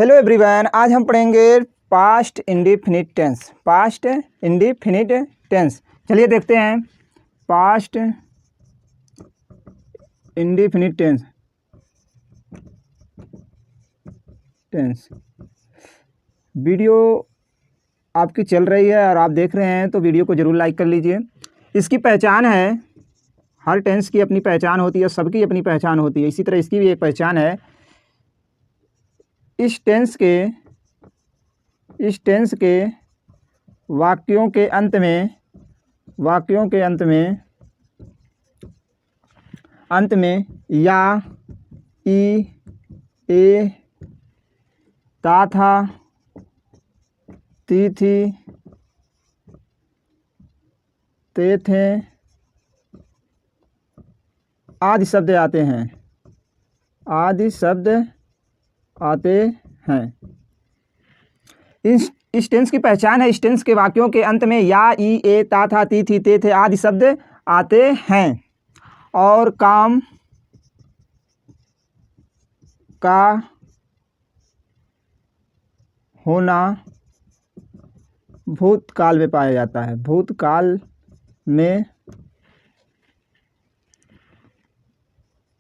Hello everyone, आज हम पढ़ेंगे past indefinite tense. Past indefinite tense, चलिए देखते हैं। पास्ट इंडेफिनिट टेंस वीडियो आपकी चल रही है और आप देख रहे हैं तो वीडियो को ज़रूर लाइक कर लीजिए। इसकी पहचान है, हर टेंस की अपनी पहचान होती है, सबकी अपनी पहचान होती है। इसी तरह इसकी भी एक पहचान है। इस टेंस के वाक्यों के अंत में या, ई, ए, ता था, ती थी, ते थे आदि शब्द आते हैं। इस टेंस की पहचान है, इस टेंस के वाक्यों के अंत में या, ई, ए, ता था, ती थी, ते थे आदि शब्द आते हैं और काम का होना भूतकाल में पाया जाता है। भूतकाल में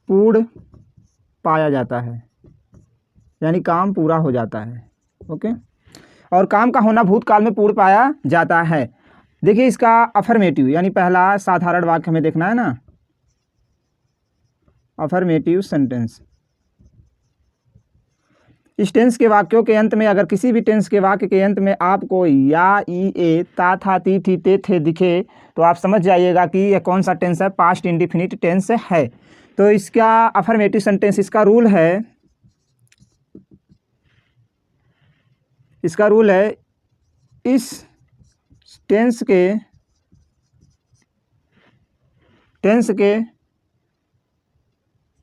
पूर्ण पाया जाता है, यानी काम पूरा हो जाता है। ओके, और काम का होना भूतकाल में पूर्ण पाया जाता है। देखिए इसका अफर्मेटिव यानी पहला साधारण वाक्य हमें देखना है ना, अफर्मेटिव सेंटेंस। इस टेंस के वाक्यों के अंत में अगर किसी भी टेंस के वाक्य के अंत में आपको या, ई, ए, ता था, ती थी, ते थे दिखे तो आप समझ जाइएगा कि यह कौन सा टेंस है, पास्ट इंडेफिनिट टेंस है। तो इसका अफर्मेटिव सेंटेंस, इसका रूल है इस टेंस के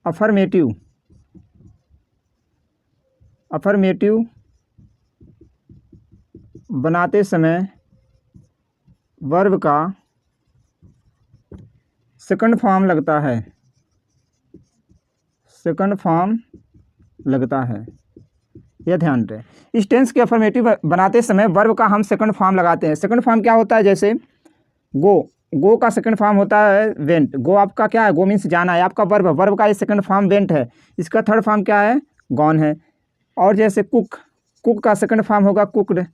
अफर्मेटिव बनाते समय वर्ब का सेकंड फॉर्म लगता है। यह ध्यान रहे, इस टेंस के अफर्मेटिव बनाते समय वर्ब का हम सेकंड फॉर्म लगाते हैं। सेकंड फॉर्म क्या होता है? जैसे गो का सेकंड फॉर्म होता है वेंट। गो आपका क्या है? गो मीन्स जाना है, आपका वर्ब का ये सेकंड फॉर्म वेंट है। इसका थर्ड फॉर्म क्या है? गॉन है। और जैसे कुक का सेकंड फॉर्म होगा कुकड,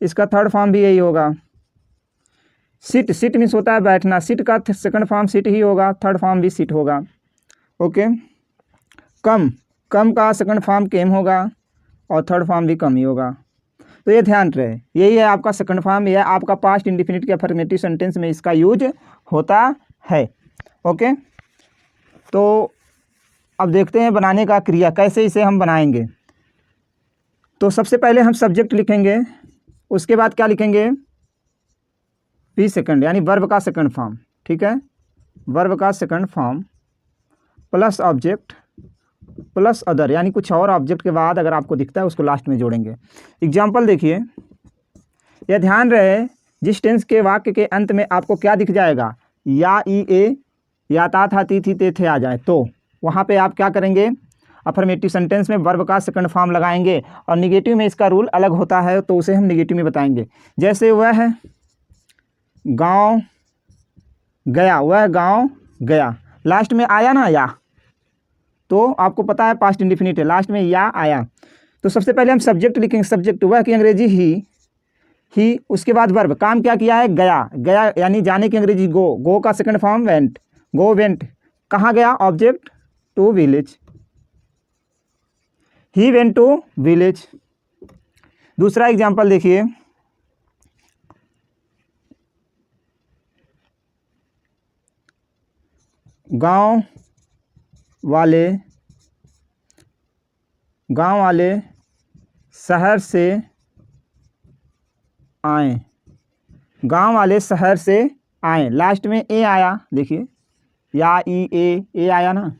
इसका थर्ड फॉर्म भी यही होगा। सिट मीन्स होता है बैठना, सिट का सेकंड फॉर्म सिट ही होगा, थर्ड फॉर्म भी सिट होगा। ओके, कम का सेकंड फॉर्म केम होगा और थर्ड फॉर्म भी कम ही होगा। तो ये ध्यान रहे, यही है आपका सेकंड फॉर्म, यह आपका पास्ट इंडेफिनिट के अफर्मेटिव सेंटेंस में इसका यूज होता है। ओके, तो अब देखते हैं बनाने का क्रिया, कैसे इसे हम बनाएंगे। तो सबसे पहले हम सब्जेक्ट लिखेंगे, उसके बाद क्या लिखेंगे? बी सेकंड यानी वर्ब का सेकंड फॉर्म। ठीक है, वर्ब का second form plus object plus other, यानी कुछ और ऑब्जेक्ट के बाद अगर आपको दिखता है उसको लास्ट में जोड़ेंगे। एग्जाम्पल देखिए, यह ध्यान रहे जिस टेंस के वाक्य के अंत में आपको क्या दिख जाएगा, या, ई, ए, या, ता था, ती थी, ते थे आ जाए तो वहाँ पे आप क्या करेंगे? अफर्मेटिव सेंटेंस में वर्ब का सेकंड फॉर्म लगाएंगे। और निगेटिव में इसका रूल अलग होता है, तो उसे हम निगेटिव में बताएंगे। जैसे वह गाँव गया, लास्ट में आया ना या, तो आपको पता है पास्ट इंडेफिनिट है, लास्ट में या आया। तो सबसे पहले हम सब्जेक्ट लिखेंगे। सब्जेक्ट वह की अंग्रेजी ही, उसके बाद वर्ब, काम क्या किया है? गया यानी जाने की अंग्रेजी गो का सेकंड फॉर्म वेंट, कहाँ गया? Object to village, he went to village. दूसरा एग्जाम्पल देखिए, गांव वाले शहर से आए, लास्ट में ए आया। देखिए या, ई, ए आया ना,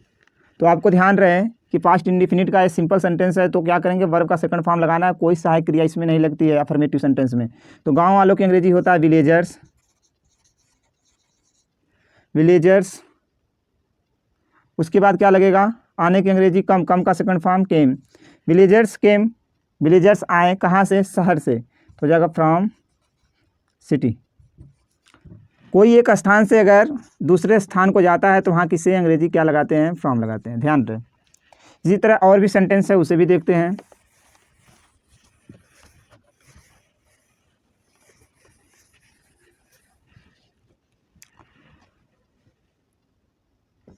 तो आपको ध्यान रहे कि पास्ट इंडेफिनिट का ये सिंपल सेंटेंस है, तो क्या करेंगे? वर्ब का सेकंड फॉर्म लगाना है, कोई सहायक क्रिया इसमें नहीं लगती है अफर्मेटिव सेंटेंस में। तो गांव वालों की अंग्रेजी होता है विलेजर्स। उसके बाद क्या लगेगा? आने की अंग्रेजी कम का सेकंड फॉर्म केम, विलेजर्स केम, विलेजर्स आए कहाँ से, शहर से, तो हो जाएगा फ्रॉम सिटी। कोई एक स्थान से अगर दूसरे स्थान को जाता है तो वहाँ किसे अंग्रेजी क्या लगाते हैं, फ्रॉम लगाते हैं, ध्यान रहे। इसी तरह और भी सेंटेंस है उसे भी देखते हैं।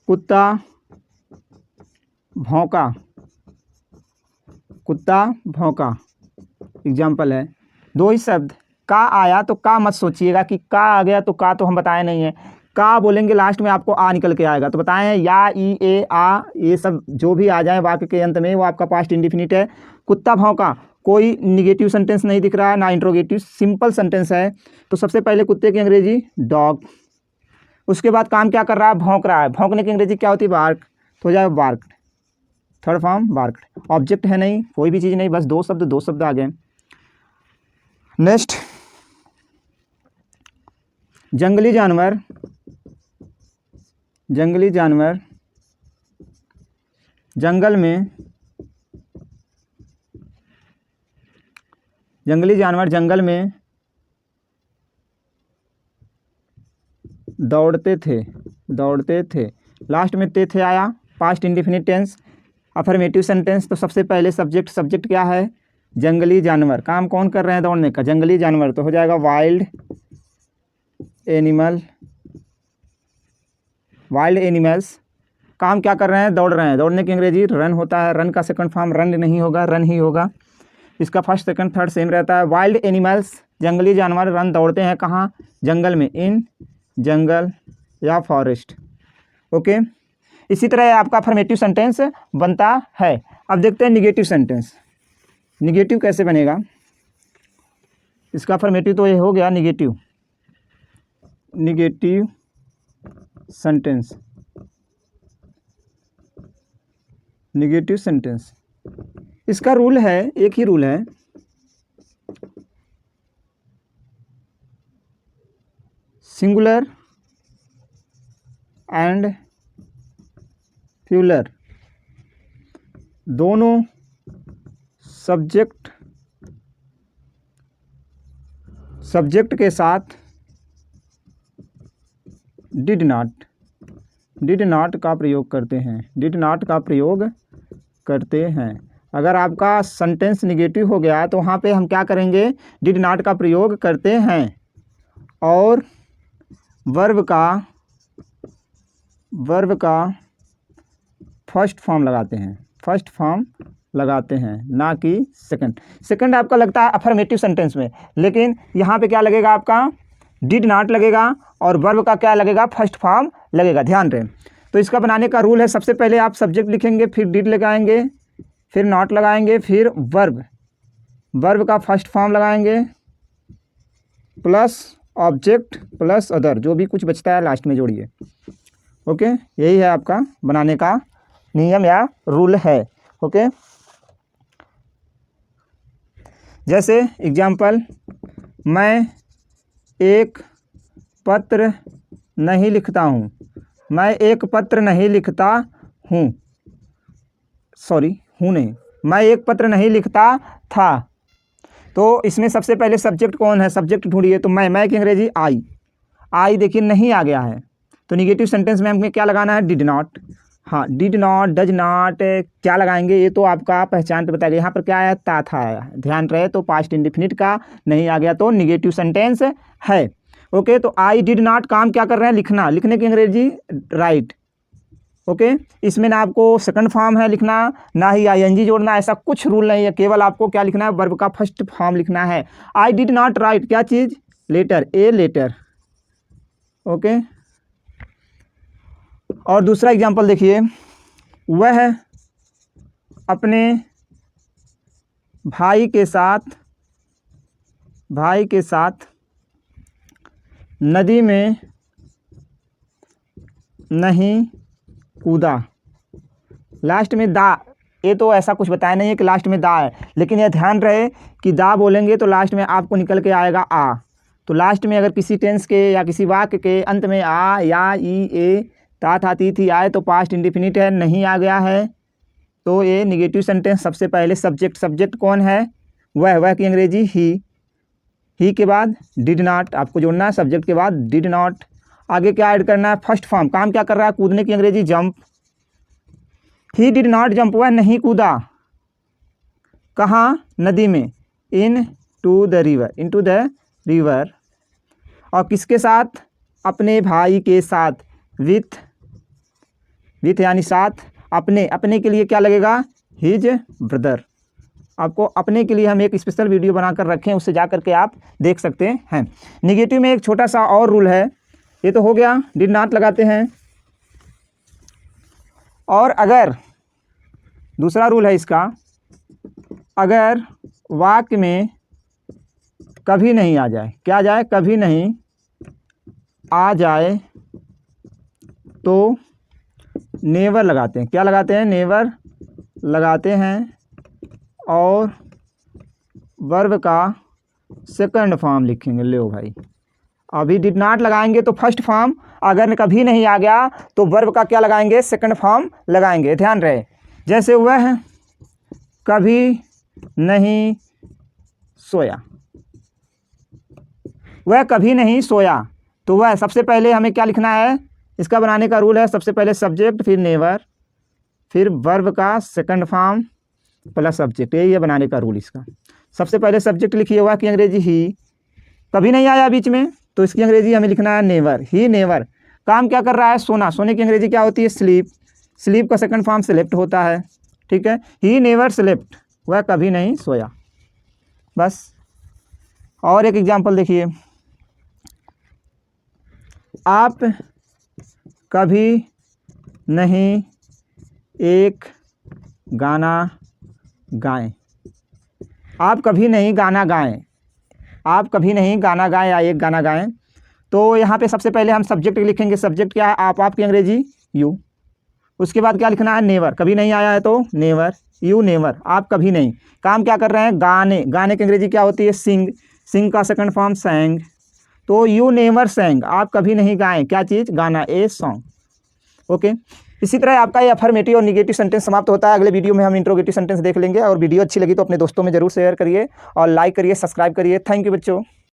कुत्ता भौंका, कुत्ता भौंका एग्जाम्पल है। दो ही शब्द, का आया तो का मत सोचिएगा कि का आ गया तो का तो हम बताए नहीं है, का बोलेंगे लास्ट में आपको आ निकल के आएगा, तो बताएं या, ई, ए, आ, ये सब जो भी आ जाए वाक्य के अंत में वो आपका पास्ट इंडिफिनिट है। कुत्ता भौंका, कोई निगेटिव सेंटेंस नहीं दिख रहा है ना इंट्रोगेटिव, सिंपल सेंटेंस है। तो सबसे पहले कुत्ते की अंग्रेजी डॉग, उसके बाद काम क्या कर रहा है, भौंक रहा है, भौंकने की अंग्रेजी क्या होती है, बार्क, तो हो जाएगा bark, third form bark. Object है नहीं, कोई भी चीज़ नहीं, बस दो शब्द आ गए। नेक्स्ट, जंगली जानवर, जंगली जानवर जंगल में, जंगली जानवर जंगल में दौड़ते थे, दौड़ते थे, लास्ट में थे आया, past indefinite tense, affirmative sentence. तो सबसे पहले सब्जेक्ट क्या है, जंगली जानवर, काम कौन कर रहे हैं, दौड़ने का, जंगली जानवर, तो हो जाएगा वाइल्ड एनिमल, वाइल्ड एनिमल्स, काम क्या कर रहे हैं, दौड़ रहे हैं, दौड़ने की अंग्रेजी रन होता है, रन का सेकंड फॉर्म रन नहीं होगा, रन ही होगा, इसका फर्स्ट सेकंड थर्ड सेम रहता है। वाइल्ड एनिमल्स जंगली जानवर रन दौड़ते हैं कहाँ, जंगल में, इन जंगल या फॉरेस्ट। ओके, इसी तरह आपका अफर्मेटिव सेंटेंस बनता है। अब देखते हैं निगेटिव सेंटेंस, निगेटिव कैसे बनेगा, इसका अफर्मेटिव तो ये हो गया negative, negative sentence, negative sentence, इसका रूल है, एक ही रूल है, सिंगुलर एंड प्लूरल, दोनों सब्जेक्ट के साथ डिड नॉट का प्रयोग करते हैं, डिड नॉट का प्रयोग करते हैं। अगर आपका सेंटेंस निगेटिव हो गया तो वहाँ पे हम क्या करेंगे, डिड नॉट का प्रयोग करते हैं, और वर्ब का फर्स्ट फॉर्म लगाते हैं, फर्स्ट फॉर्म लगाते हैं, ना कि सेकंड आपका लगता है अफर्मेटिव सेंटेंस में, लेकिन यहाँ पे क्या लगेगा, आपका डिड नॉट लगेगा और वर्ब का क्या लगेगा, फर्स्ट फॉर्म लगेगा, ध्यान रहे। तो इसका बनाने का रूल है, सबसे पहले आप सब्जेक्ट लिखेंगे, फिर डिड लगाएंगे, फिर नॉट लगाएंगे, फिर वर्ब का फर्स्ट फॉर्म लगाएंगे, प्लस ऑब्जेक्ट प्लस अदर, जो भी कुछ बचता है लास्ट में जोड़िए। ओके, यही है आपका बनाने का नियम या रूल है। ओके, जैसे एग्जाम्पल, मैं एक पत्र नहीं लिखता हूँ, मैं एक पत्र नहीं लिखता हूँ, सॉरी हूँ नहीं, मैं एक पत्र नहीं लिखता था। तो इसमें सबसे पहले सब्जेक्ट कौन है, सब्जेक्ट ढूंढिए, तो मैं की अंग्रेजी आई देखिए नहीं आ गया है, तो निगेटिव सेंटेंस में हमें क्या लगाना है, डिड नॉट। हाँ, डिड नॉट, डज नॉट क्या लगाएंगे, ये तो आपका पहचान पे बताएगा। यहाँ पर क्या आया, था आया, ध्यान रहे, तो पास्ट इंडिफिनिट का नहीं आ गया तो निगेटिव सेंटेंस है। ओके, तो आई डिड नॉट काम क्या कर रहे हैं, लिखना, लिखने की अंग्रेजी राइट। ओके, इसमें ना आपको सेकंड फॉर्म है लिखना, ना ही आईएनजी जोड़ना, ऐसा कुछ रूल नहीं है, केवल आपको क्या लिखना है, वर्ब का फर्स्ट फॉर्म लिखना है। आई डिड नॉट राइट क्या चीज़, लेटर, ए लेटर। ओके, और दूसरा एग्जांपल देखिए, वह अपने भाई के साथ नदी में नहीं कूदा, लास्ट में दा, ये तो ऐसा कुछ बताया नहीं है कि लास्ट में दा है, लेकिन यह ध्यान रहे कि दा बोलेंगे तो लास्ट में आपको निकल के आएगा आ। तो लास्ट में अगर किसी टेंस के या किसी वाक्य के अंत में आ या ई, ए, ता, था, ती, थी आए तो पास्ट इंडिफिनिट है, नहीं आ गया है तो ये निगेटिव सेंटेंस सबसे पहले सब्जेक्ट कौन है, वह की अंग्रेजी ही के बाद डिड नॉट, आपको जोड़ना है सब्जेक्ट के बाद डिड नॉट। आगे क्या ऐड करना है, फर्स्ट फॉर्म, काम क्या कर रहा है, कूदने की अंग्रेजी jump. He did not jump, वह नहीं कूदा, कहाँ, नदी में, इन टू द रिवर। और किसके साथ, अपने भाई के साथ, विथ यानी साथ, अपने के लिए क्या लगेगा, हिज ब्रदर। आपको अपने के लिए हम एक स्पेशल वीडियो बनाकर रखें, उससे जा करके आप देख सकते हैं। निगेटिव में एक छोटा सा और रूल है, ये तो हो गया, डिड नॉट लगाते हैं। और अगर दूसरा रूल है इसका, अगर वाक्य में कभी नहीं आ जाए, क्या आ जाए, कभी नहीं आ जाए, तो नेवर लगाते हैं। क्या लगाते हैं, नेवर लगाते हैं। और वर्ब का सेकंड फॉर्म लिखेंगे। लो भाई, अभी डिड नॉट लगाएंगे तो फर्स्ट फॉर्म, अगर कभी नहीं आ गया तो वर्ब का क्या लगाएंगे, सेकंड फॉर्म लगाएंगे। ध्यान रहे, जैसे वह कभी नहीं सोया, वह कभी नहीं सोया, तो वह सबसे पहले हमें क्या लिखना है, इसका बनाने का रूल है, सबसे पहले सब्जेक्ट, फिर नेवर, फिर वर्ब का सेकंड फॉर्म प्लस सब्जेक्ट। यही है बनाने का रूल इसका। सबसे पहले सब्जेक्ट लिखिए, हुआ कि अंग्रेजी ही, कभी नहीं आया बीच में तो इसकी अंग्रेजी हमें लिखना है नेवर। ही नेवर, काम क्या कर रहा है, सोना, सोने की अंग्रेजी क्या होती है, स्लीप। स्लीप का सेकंड फॉर्म स्लेप्ट होता है, ठीक है। ही नेवर स्लेप्ट, वह कभी नहीं सोया। बस। और एक एग्जाम्पल देखिए, आप कभी नहीं एक गाना गाएं, आप कभी नहीं गाना गाएं, आप कभी नहीं गाना गाएं या एक गाना गाएं। तो यहाँ पे सबसे पहले हम सब्जेक्ट लिखेंगे। सब्जेक्ट क्या है, आपकी अंग्रेजी यू। उसके बाद क्या लिखना है, नेवर, कभी नहीं आया है तो नेवर, यू नेवर, आप कभी नहीं। काम क्या कर रहे हैं, गाने, गाने की अंग्रेजी क्या होती है, सिंग। सिंग का सेकंड फॉर्म सैंग। तो यू नेवर सैंग, आप कभी नहीं गाएं, क्या चीज़, गाना, ए सॉन्ग। ओके। इसी तरह आपका ये अफर्मेटिव और निगेटिव सेंटेंस समाप्त होता है। अगले वीडियो में हम इंट्रोगेटिव सेंटेंस देख लेंगे। और वीडियो अच्छी लगी तो अपने दोस्तों में जरूर शेयर करिए और लाइक करिए, सब्सक्राइब करिए। थैंक यू बच्चों।